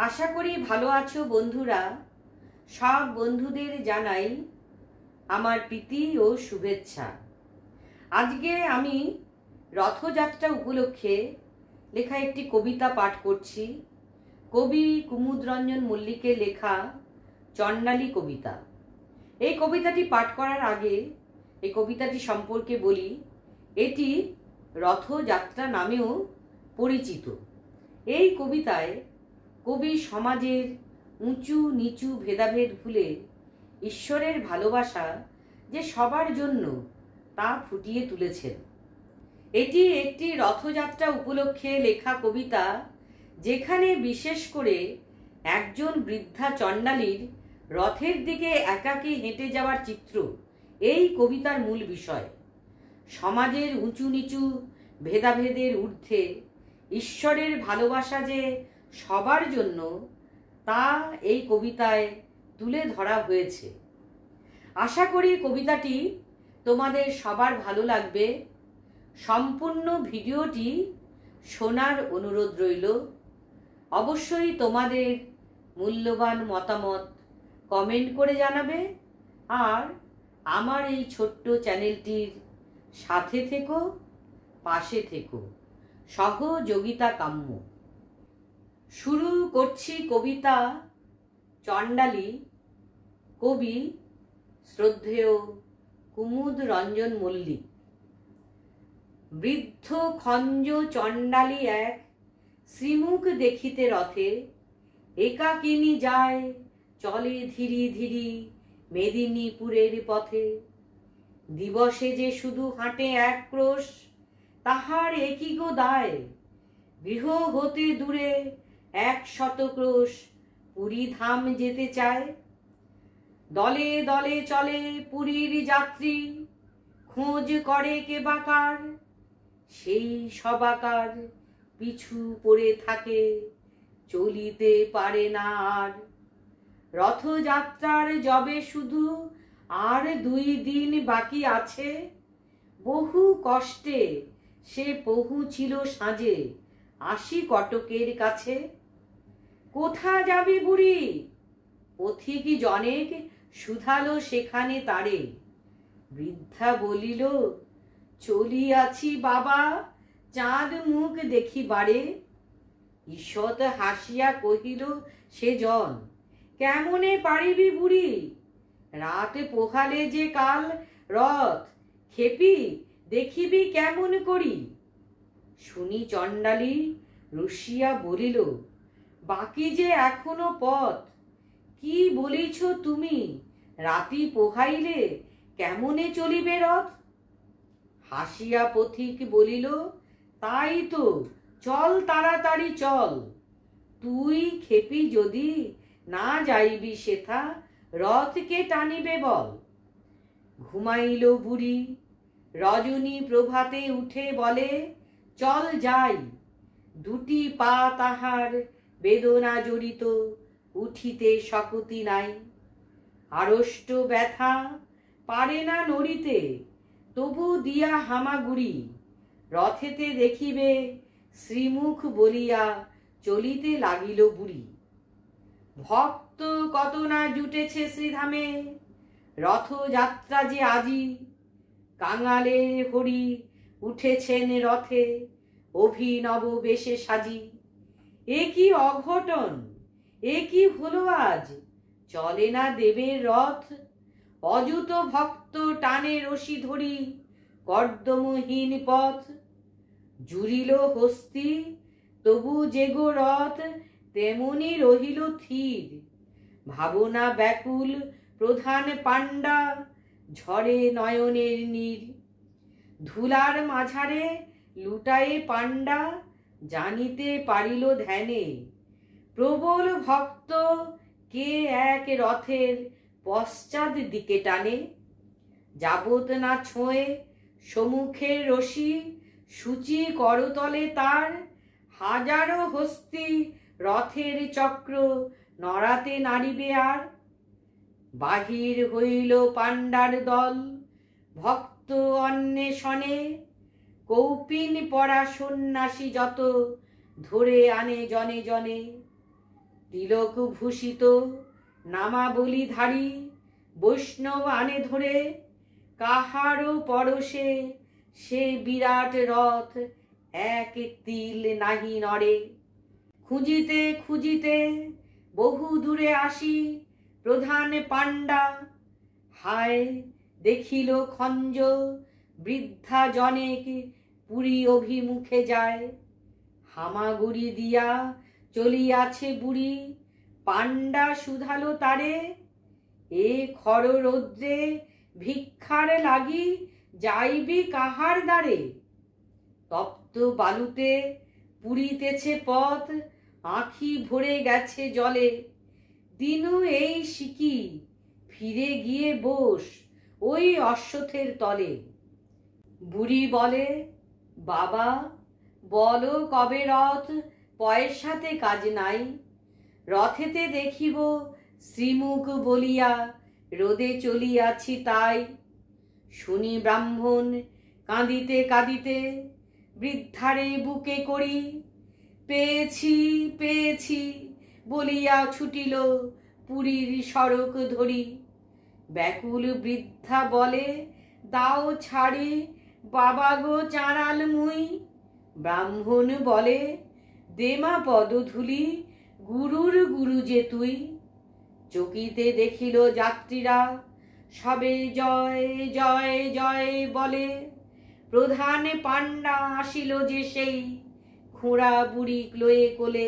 আশা করি ভালো আছো বন্ধুরা। সব বন্ধুদের জানাই আমার প্রীতি ও শুভেচ্ছা। আজকে আমি রথযাত্রা উপলক্ষে লেখা একটি কবিতা পাঠ করছি। কবি কুমুদরঞ্জন মল্লিকের লেখা চণ্ডালী কবিতা। এই কবিতাটি পাঠ করার আগে এই কবিতাটি সম্পর্কে বলি। এটি রথযাত্রা নামেও পরিচিত। এই কবিতায় কবি সমাজের উঁচু নিচু ভেদাভেদ ভুলে ঈশ্বরের ভালোবাসা যে সবার জন্য তা ফুটিয়ে তুলেছেন। এটি একটি রথযাত্রা উপলক্ষে লেখা কবিতা, যেখানে বিশেষ করে একজন বৃদ্ধা চণ্ডালীর রথের দিকে একাকী হেঁটে যাওয়ার চিত্র এই কবিতার মূল বিষয়। সমাজের উঁচু নিচু ভেদাভেদের ঊর্ধ্বে ঈশ্বরের ভালোবাসা যে সবার জন্য তা এই কবিতায় তুলে ধরা হয়েছে। আশা করি কবিতাটি তোমাদের সবার ভালো লাগবে। সম্পূর্ণ ভিডিওটি শোনার অনুরোধ রইল। অবশ্যই তোমাদের মূল্যবান মতামত কমেন্ট করে জানাবে, আর আমার এই ছোট্ট চ্যানেলটির সাথে থেকো, পাশে থেকো, সহযোগিতা কাম্য। শুরু করছি কবিতা চণ্ডালী, কবি শ্রদ্ধেয় কুমুদরঞ্জন মল্লিক। বৃদ্ধ খঞ্জ চণ্ডালী এক শ্রীমুখ দেখিতে রথে, একাকিনী যায় চলে ধীরি ধীরি মেদিনীপুরের পথে। দিবসে যে শুধু হাঁটে এক ক্রোশ, তাহার একই গো দায়। গৃহ হতে দূরে 100 ক্রোশ পুরী ধাম যেতে চায়। দলে দলে চলে পুরীর যাত্রী, খোঁজ করে কে বাকার। সেই সবাকার পিছু পড়ে থাকে, চলিতে পারে না আর। রথযাত্রার যবে শুধু আর 2 দিন বাকি আছে, বহু কষ্টে সে পৌঁছিল সাঁঝে 80 কটকের কাছে। কোথা যাবি বুড়ি? পথিক জনেক শুধালো সেখানে তারে। বৃদ্ধা বলিল, চলিয়াছি বাবা চাঁদ মুখ দেখিবারে। ঈষৎ হাসিয়া কহিল সেজন, কেমনে পারিবি বুড়ি? রাত পোহালে যে কাল রথ, খেপি দেখিবি কেমন করি? শুনি চণ্ডালী রুশিয়া বলিল, বাকি যে এখনো পথ। কি বলিছ তুমি? রাতি পোহাইলে কেমনে চলিবে রথ? হাসিয়া পথিক বলিল, তাই তো, চল তাড়াতাড়ি চল। তুই খেপি যদি না যাইবি সেথা, রথকে টানিবে বল। ঘুমাইল বুড়ি, রজনী প্রভাতে উঠে বলে, চল যাই। 2টি পা তাহার বেদনা জড়িত, উঠিতে শক্তি নাই। আড়ষ্ট ব্যথা, পারে না নড়িতে, তবু দিয়া হামাগুড়ি। রথেতে দেখিবে শ্রীমুখ বলিয়া চলিতে লাগিল বুড়ি। ভক্ত কত না জুটেছে শ্রীধামে, রথযাত্রা যে আজি। কাঙালের হরি উঠেছেন রথে, অভিনব বেশে সাজি। এ কি অঘটন, এ কি হলো আজ? চলে না দেবের রথ। অযুত ভক্ত টানে রশি ধরি, কর্দমহীন পথ। জুড়িল হস্তি, তবু যেগো রথ তেমনি রহিল থির। ভাবনা ব্যাকুল প্রধান পাণ্ডা, ঝরে নয়নের নীর। ধুলার মাঝারে লুটায়ে পাণ্ডা, জানিতে পারিল ধ্যানে। প্রবল ভক্ত কে এক রথের পশ্চাৎ দিকে টানে। যাবত না ছোঁয়ে সম্মুখের রশি, সূচি করতলে তার। হাজারো হস্তি রথের চক্র নড়াতে নাড়িবে আর। বাহির হইল পাণ্ডার দল ভক্ত অন্বেষণে, কৌপিন পরা সন্ন্যাসী যত ধরে আনে জনে জনে। তিলক ভূষিত নামাবলীধারী বৈষ্ণব আনে ধরে, কাহারও পরশে সে বিরাট রথ এক তিল নাহি নড়ে। খুঁজিতে খুঁজিতে বহু দূরে আসি প্রধান পাণ্ডা, হায় দেখিল খঞ্জ বৃদ্ধা জনেক পুরী অভিমুখে যায়। হামাগুড়ি দিয়া চলিয়াছে বুড়ি, পাণ্ডা শুধালো তারে, এ খর রৌদ্রে ভিক্ষার লাগি যাইবি কাহার দ্বারে। তপ্ত বালুতে পুরিতেছে পথ, আঁখি ভরে গেছে জলে। দিনু এই সিকি ফিরে গিয়ে বস ওই অশ্বত্থের তলে। বুড়ি বলে, বাবা বলো কবে রথ, পয়সাতে কাজ নাই। রথেতে দেখিব শ্রীমুখ বলিয়া, রোদে চলিয়াছি তাই। শুনি ব্রাহ্মণ কাঁদিতে কাঁদিতে বৃদ্ধারে বুকে করি, পেয়েছি পেয়েছি বলিয়া ছুটিল পুরীর সড়ক ধরি। ব্যাকুল বৃদ্ধা বলে, দাও ছাড়ি বাবা গো চাঁড়াল মুই। ব্রাহ্মণ বলে, দেমা পদধূলি গুরুর গুরু যে তুই। চকিতে দেখিল যাত্রীরা সবে জয় জয় জয় বলে, প্রধান পাণ্ডা আসিল যে সেই খুঁড়া বুড়ি লয়ে কোলে।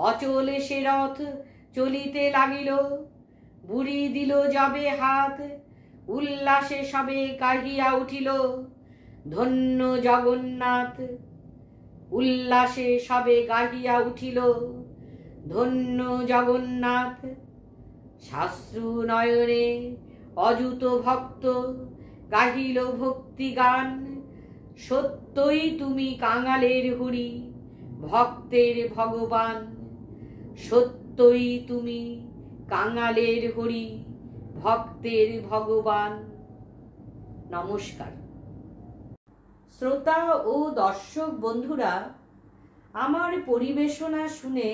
অচল সে রথ চলিতে লাগিল, বুড়ি দিল যাবে হাত, উল্লাসে সবে কাহিয়া উঠিল ধন্য জগন্নাথ। উল্লাসে সবে গাহিয়া উঠিল ধন্য জগন্নাথ। শাস্ত্রু নয়নে অযুত ভক্ত গাহিল ভক্তি গান, সত্যই তুমি কাঙালের হরি ভক্তের ভগবান। সত্যই তুমি কাঙালের হরি ভক্তের ভগবান। নমস্কার। শ্রোতা ও দর্শক বন্ধুরা, আমার পরিবেশনা শুনে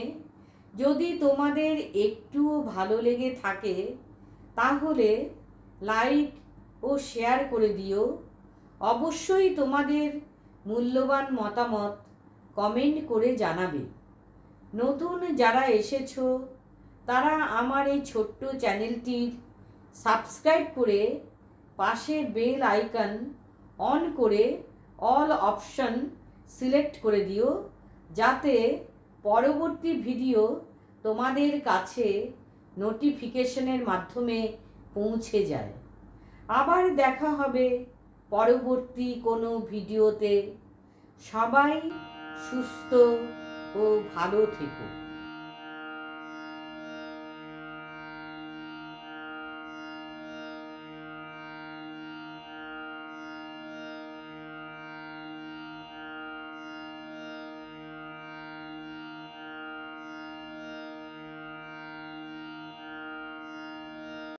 যদি তোমাদের একটুও ভালো লেগে থাকে তাহলে লাইক ও শেয়ার করে দিও। অবশ্যই তোমাদের মূল্যবান মতামত কমেন্ট করে জানাবে। নতুন যারা এসেছো তারা আমার এই ছোট্ট চ্যানেলটির সাবস্ক্রাইব করে পাশের বেল আইকন অন করে অল অপশন সিলেক্ট করে দিও, যাতে পরবর্তী ভিডিও তোমাদের কাছে নোটিফিকেশনের মাধ্যমে পৌঁছে যায়। আবার দেখা হবে পরবর্তী কোনো ভিডিওতে। সবাই সুস্থ ও ভালো থেকো।